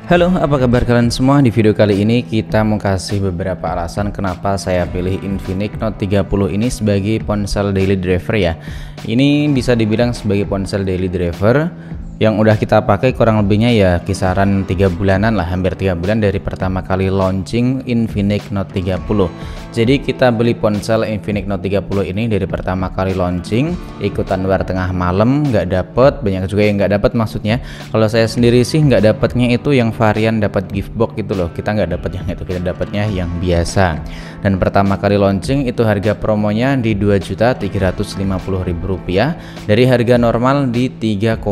Halo, apa kabar kalian semua? Di video kali ini kita mau kasih beberapa alasan kenapa saya pilih Infinix Note 30 ini sebagai ponsel daily driver ya. Ini bisa dibilang sebagai ponsel daily driver yang udah kita pakai kurang lebihnya ya kisaran 3 bulanan lah, hampir 3 bulan dari pertama kali launching Infinix Note 30. Jadi kita beli ponsel Infinix Note 30 ini dari pertama kali launching, ikutan war tengah malam, nggak dapet, banyak juga yang nggak dapet maksudnya. Kalau saya sendiri sih nggak dapetnya itu yang varian dapat gift box gitu loh, kita nggak dapet yang itu, kita dapetnya yang biasa. Dan pertama kali launching itu harga promonya di Rp2.350.000 dari harga normal di 3,5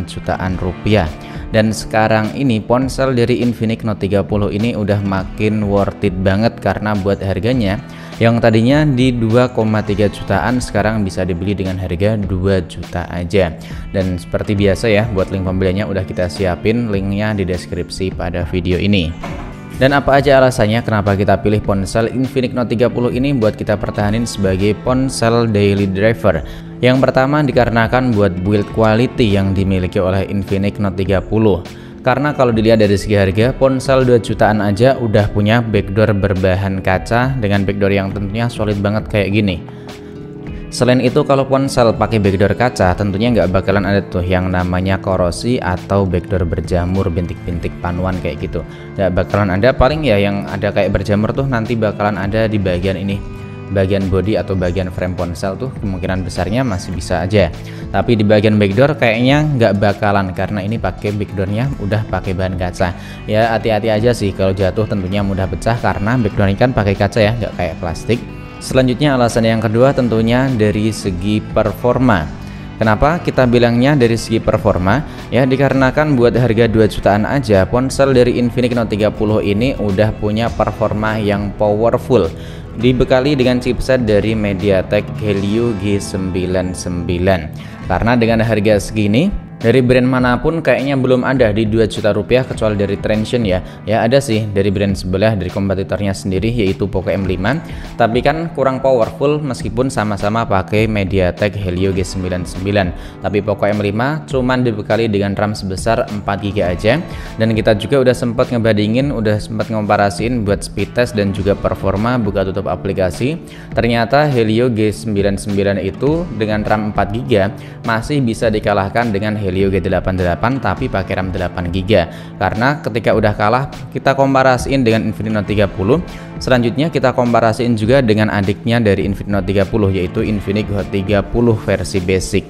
jutaan rupiah. Dan sekarang ini ponsel dari Infinix Note 30 ini udah makin worth it banget karena buat harganya yang tadinya di 2,3 jutaan sekarang bisa dibeli dengan harga 2 juta aja. Dan seperti biasa ya, buat link pembeliannya udah kita siapin, linknya di deskripsi pada video ini. Dan apa aja alasannya kenapa kita pilih ponsel Infinix Note 30 ini buat kita pertahanin sebagai ponsel daily driver. Yang pertama dikarenakan buat build quality yang dimiliki oleh Infinix Note 30. Karena kalau dilihat dari segi harga, ponsel 2 jutaan aja udah punya backdoor berbahan kaca dengan backdoor yang tentunya solid banget kayak gini. Selain itu, kalau ponsel pakai backdoor kaca tentunya nggak bakalan ada tuh yang namanya korosi atau backdoor berjamur, bintik-bintik panuan kayak gitu. Nggak bakalan ada, paling ya yang ada kayak berjamur tuh nanti bakalan ada di bagian ini, bagian body atau bagian frame ponsel tuh kemungkinan besarnya masih bisa aja. Tapi di bagian backdoor kayaknya nggak bakalan karena ini pakai backdoornya udah pakai bahan kaca. Ya hati-hati aja sih, kalau jatuh tentunya mudah pecah karena backdoornya kan pakai kaca ya, nggak kayak plastik. Selanjutnya alasan yang kedua tentunya dari segi performa. Kenapa kita bilangnya dari segi performa? Ya dikarenakan buat harga 2 jutaan aja ponsel dari Infinix Note 30 ini udah punya performa yang powerful, dibekali dengan chipset dari MediaTek Helio G99. Karena dengan harga segini dari brand manapun kayaknya belum ada di 2 juta rupiah kecuali dari Transsion ya. Ya ada sih dari brand sebelah, dari kompetitornya sendiri yaitu Poco M5, tapi kan kurang powerful meskipun sama-sama pakai MediaTek Helio G99. Tapi Poco M5 cuman dibekali dengan RAM sebesar 4GB aja. Dan kita juga udah sempat ngebandingin, udah sempat ngomparasiin buat speed test dan juga performa buka tutup aplikasi. Ternyata Helio G99 itu dengan RAM 4GB masih bisa dikalahkan dengan Helio G88 tapi pakai RAM 8GB. Karena ketika udah kalah kita komparasiin dengan Infinix Note 30, selanjutnya kita komparasiin juga dengan adiknya dari Infinix Note 30 yaitu Infinix Hot 30 versi basic.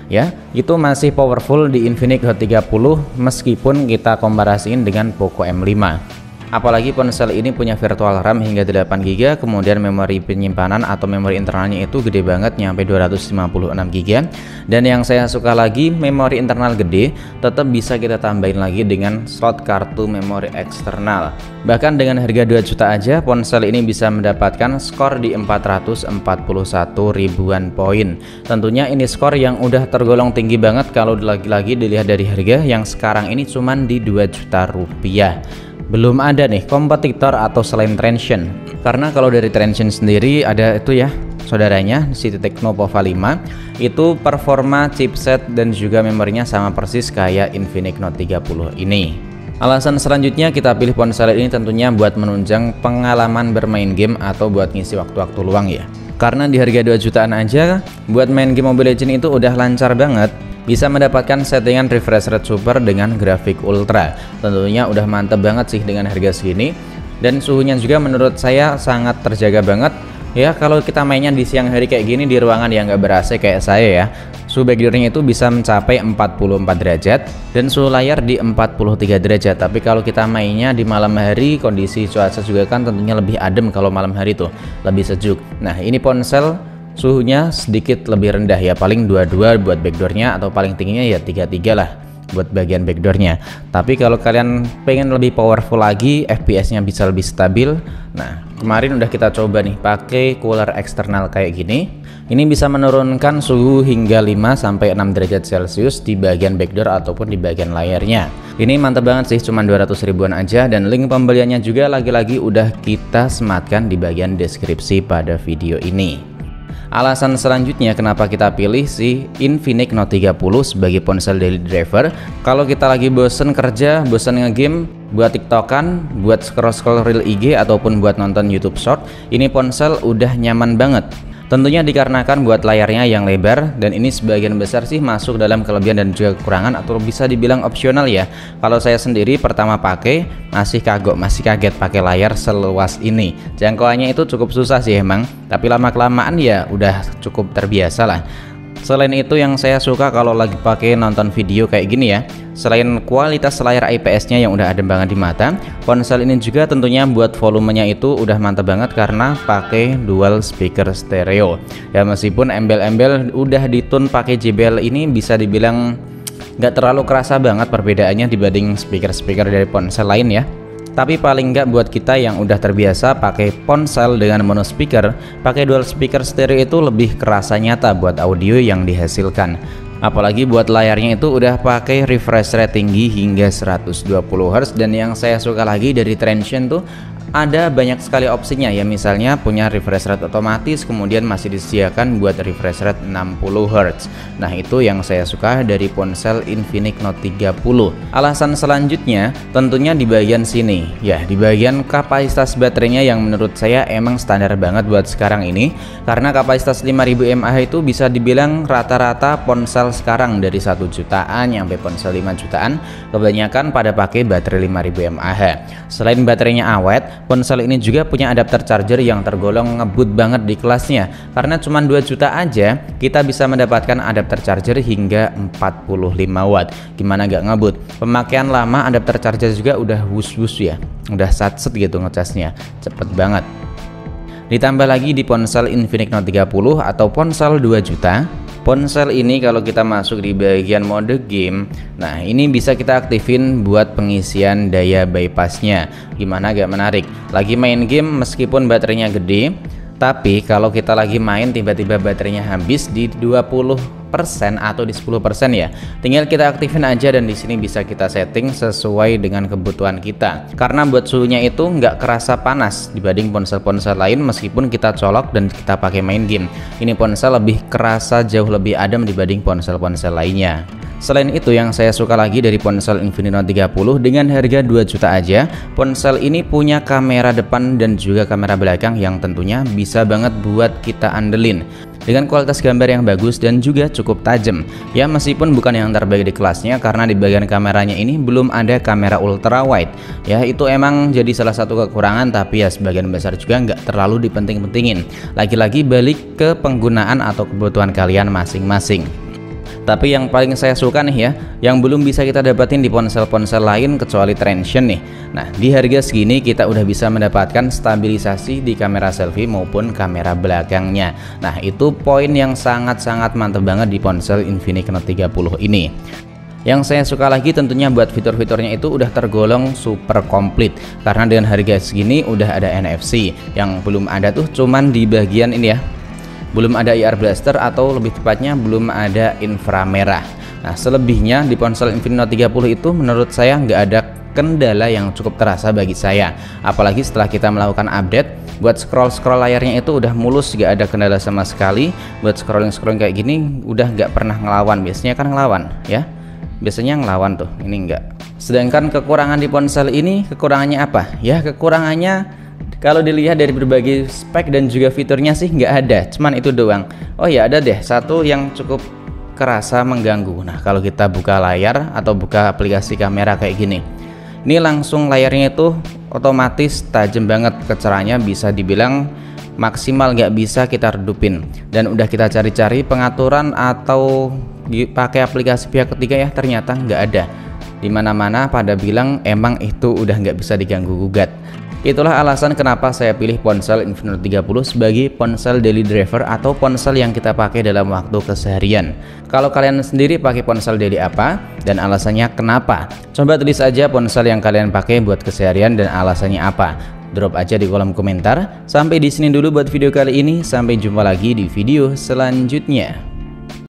Ya, itu masih powerful di Infinix Hot 30 meskipun kita komparasiin dengan Poco M5. Apalagi ponsel ini punya virtual RAM hingga 8GB, kemudian memori penyimpanan atau memori internalnya itu gede banget nyampe 256GB. Dan yang saya suka lagi, memori internal gede tetap bisa kita tambahin lagi dengan slot kartu memori eksternal. Bahkan dengan harga 2 juta aja ponsel ini bisa mendapatkan skor di 441 ribuan poin. Tentunya ini skor yang udah tergolong tinggi banget kalau lagi-lagi dilihat dari harga yang sekarang ini cuman di 2 juta rupiah. Belum ada nih kompetitor atau selain Transsion. Karena kalau dari Transsion sendiri ada itu ya saudaranya City Techno Pova 5, itu performa chipset dan juga memorinya sama persis kayak Infinix Note 30 ini. Alasan selanjutnya kita pilih ponsel ini tentunya buat menunjang pengalaman bermain game atau buat ngisi waktu-waktu luang ya. Karena di harga 2 jutaan aja buat main game Mobile Legends itu udah lancar banget. Bisa mendapatkan settingan refresh rate super dengan grafik ultra. Tentunya udah mantep banget sih dengan harga segini. Dan suhunya juga menurut saya sangat terjaga banget. Ya kalau kita mainnya di siang hari kayak gini di ruangan yang nggak ber-AC kayak saya ya, suhu backdoornya itu bisa mencapai 44 derajat dan suhu layar di 43 derajat. Tapi kalau kita mainnya di malam hari, kondisi cuaca juga kan tentunya lebih adem kalau malam hari tuh, lebih sejuk. Nah ini ponsel suhunya sedikit lebih rendah ya, paling 22 buat backdoornya atau paling tingginya ya 33 lah buat bagian backdoornya. Tapi kalau kalian pengen lebih powerful lagi, FPS nya bisa lebih stabil, nah kemarin udah kita coba nih pakai cooler eksternal kayak gini. Ini bisa menurunkan suhu hingga 5-6 derajat Celcius di bagian backdoor ataupun di bagian layarnya. Ini mantap banget sih, cuma 200 ribuan aja. Dan link pembeliannya juga lagi-lagi udah kita sematkan di bagian deskripsi pada video ini. Alasan selanjutnya kenapa kita pilih si Infinix Note 30 sebagai ponsel daily driver, kalau kita lagi bosen kerja, bosen ngegame, buat tiktokan, buat scroll-scroll reel IG ataupun buat nonton YouTube Short, ini ponsel udah nyaman banget. Tentunya dikarenakan buat layarnya yang lebar, dan ini sebagian besar sih masuk dalam kelebihan dan juga kekurangan atau bisa dibilang opsional ya. Kalau saya sendiri pertama pakai masih kaget pakai layar seluas ini. Jangkauannya itu cukup susah sih emang, tapi lama-kelamaan ya udah cukup terbiasa lah. Selain itu yang saya suka kalau lagi pakai nonton video kayak gini ya, selain kualitas layar IPS-nya yang udah adem banget di mata, ponsel ini juga tentunya buat volumenya itu udah mantap banget karena pakai dual speaker stereo. Ya meskipun embel-embel udah ditune pakai JBL ini bisa dibilang nggak terlalu kerasa banget perbedaannya dibanding speaker-speaker dari ponsel lain ya. Tapi paling nggak buat kita yang udah terbiasa pakai ponsel dengan mono speaker, pakai dual speaker stereo itu lebih kerasa nyata buat audio yang dihasilkan. Apalagi buat layarnya itu udah pakai refresh rate tinggi hingga 120 Hz, dan yang saya suka lagi dari Transsion tuh ada banyak sekali opsinya ya, misalnya punya refresh rate otomatis, kemudian masih disediakan buat refresh rate 60 Hz. Nah itu yang saya suka dari ponsel Infinix Note 30. Alasan selanjutnya tentunya di bagian sini ya, di bagian kapasitas baterainya yang menurut saya emang standar banget buat sekarang ini, karena kapasitas 5000 mAh itu bisa dibilang rata-rata ponsel sekarang dari 1 jutaan sampai ponsel 5 jutaan kebanyakan pada pakai baterai 5000 mAh. Selain baterainya awet, ponsel ini juga punya adapter charger yang tergolong ngebut banget di kelasnya, karena cuma 2 juta aja kita bisa mendapatkan adapter charger hingga 45 watt. Gimana gak ngebut? Pemakaian lama adapter charger juga udah wus-wus ya, udah satset gitu ngecasnya, cepet banget. Ditambah lagi di ponsel Infinix Note 30 atau ponsel 2 juta, ponsel ini kalau kita masuk di bagian mode game, nah ini bisa kita aktifin buat pengisian daya bypassnya. Gimana gak menarik? Lagi main game meskipun baterainya gede, tapi kalau kita lagi main tiba-tiba baterainya habis di 20% atau di 10% ya, tinggal kita aktifin aja dan di sini bisa kita setting sesuai dengan kebutuhan kita. Karena buat suhunya itu nggak kerasa panas dibanding ponsel-ponsel lain, meskipun kita colok dan kita pakai main game. Ini ponsel lebih kerasa jauh lebih adem dibanding ponsel-ponsel lainnya. Selain itu yang saya suka lagi dari ponsel Infinix Note 30 dengan harga 2 juta aja, ponsel ini punya kamera depan dan juga kamera belakang yang tentunya bisa banget buat kita andelin. Dengan kualitas gambar yang bagus dan juga cukup tajam. Ya meskipun bukan yang terbaik di kelasnya, karena di bagian kameranya ini belum ada kamera ultra wide. Ya itu emang jadi salah satu kekurangan, tapi ya sebagian besar juga nggak terlalu dipenting-pentingin. Lagi-lagi balik ke penggunaan atau kebutuhan kalian masing-masing. Tapi yang paling saya suka nih ya, yang belum bisa kita dapatin di ponsel-ponsel lain kecuali Transsion nih. Nah di harga segini kita udah bisa mendapatkan stabilisasi di kamera selfie maupun kamera belakangnya. Nah itu poin yang sangat-sangat mantap banget di ponsel Infinix Note 30 ini. Yang saya suka lagi tentunya buat fitur-fiturnya itu udah tergolong super komplit, karena dengan harga segini udah ada NFC, yang belum ada tuh cuman di bagian ini ya, belum ada IR blaster atau lebih tepatnya belum ada inframerah. Nah selebihnya di ponsel Infinix Note 30 itu menurut saya nggak ada kendala yang cukup terasa bagi saya. Apalagi setelah kita melakukan update, buat scroll layarnya itu udah mulus, nggak ada kendala sama sekali. Buat scrolling kayak gini udah nggak pernah ngelawan. Biasanya kan ngelawan ya, biasanya ngelawan tuh, ini enggak. Sedangkan kekurangan di ponsel ini, kekurangannya apa ya? Kekurangannya kalau dilihat dari berbagai spek dan juga fiturnya sih nggak ada, cuman itu doang. Oh ya ada deh satu yang cukup kerasa mengganggu. Nah kalau kita buka layar atau buka aplikasi kamera kayak gini, ini langsung layarnya itu otomatis tajam banget, kecerahannya bisa dibilang maksimal, nggak bisa kita redupin. Dan udah kita cari-cari pengaturan atau pakai aplikasi pihak ketiga ya, ternyata nggak ada. Dimana-mana pada bilang emang itu udah nggak bisa diganggu gugat. Itulah alasan kenapa saya pilih ponsel Infinix Note 30 sebagai ponsel daily driver atau ponsel yang kita pakai dalam waktu keseharian. Kalau kalian sendiri pakai ponsel daily apa dan alasannya kenapa? Coba tulis aja ponsel yang kalian pakai buat keseharian dan alasannya apa. Drop aja di kolom komentar. Sampai di sini dulu buat video kali ini. Sampai jumpa lagi di video selanjutnya.